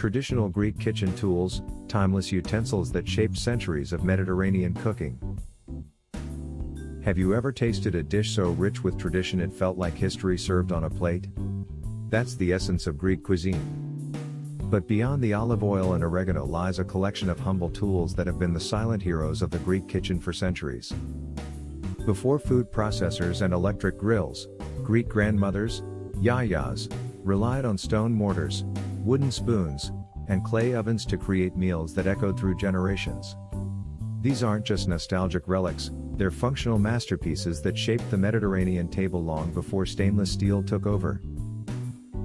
Traditional Greek kitchen tools, timeless utensils that shaped centuries of Mediterranean cooking. Have you ever tasted a dish so rich with tradition it felt like history served on a plate? That's the essence of Greek cuisine. But beyond the olive oil and oregano lies a collection of humble tools that have been the silent heroes of the Greek kitchen for centuries. Before food processors and electric grills, Greek grandmothers, yayas, relied on stone mortars, wooden spoons, and clay ovens to create meals that echoed through generations. These aren't just nostalgic relics, they're functional masterpieces that shaped the Mediterranean table long before stainless steel took over.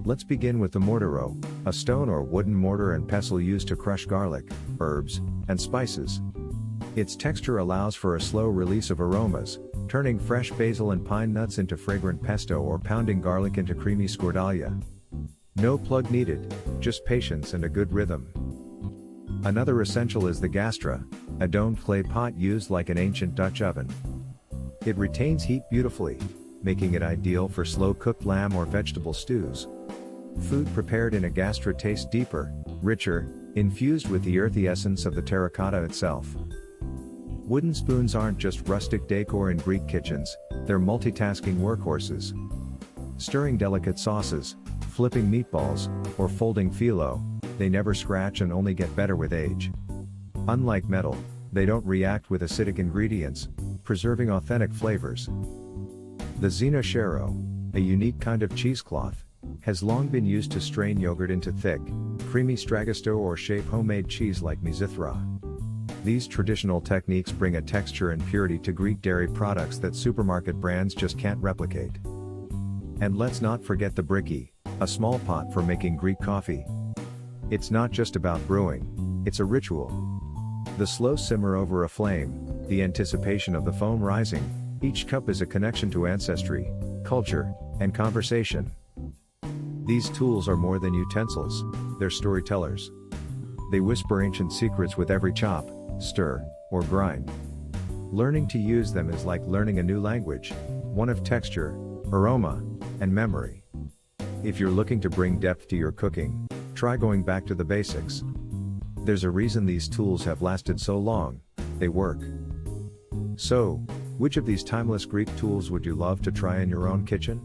Let's begin with the mortaro, a stone or wooden mortar and pestle used to crush garlic, herbs, and spices. Its texture allows for a slow release of aromas, turning fresh basil and pine nuts into fragrant pesto or pounding garlic into creamy scordalia. No plug needed, just patience and a good rhythm. Another essential is the gastra, a domed clay pot used like an ancient Dutch oven. It retains heat beautifully, making it ideal for slow-cooked lamb or vegetable stews. Food prepared in a gastra tastes deeper, richer, infused with the earthy essence of the terracotta itself. Wooden spoons aren't just rustic decor in Greek kitchens, they're multitasking workhorses. Stirring delicate sauces, flipping meatballs, or folding phyllo, they never scratch and only get better with age. Unlike metal, they don't react with acidic ingredients, preserving authentic flavors. The zinocchero, a unique kind of cheesecloth, has long been used to strain yogurt into thick, creamy stragasto or shape homemade cheese like mizithra. These traditional techniques bring a texture and purity to Greek dairy products that supermarket brands just can't replicate. And let's not forget the briki, a small pot for making Greek coffee. It's not just about brewing, it's a ritual. The slow simmer over a flame, the anticipation of the foam rising, each cup is a connection to ancestry, culture, and conversation. These tools are more than utensils, they're storytellers. They whisper ancient secrets with every chop, stir, or grind. Learning to use them is like learning a new language, one of texture, aroma, and memory. If you're looking to bring depth to your cooking, try going back to the basics. There's a reason these tools have lasted so long, they work. So, which of these timeless Greek tools would you love to try in your own kitchen?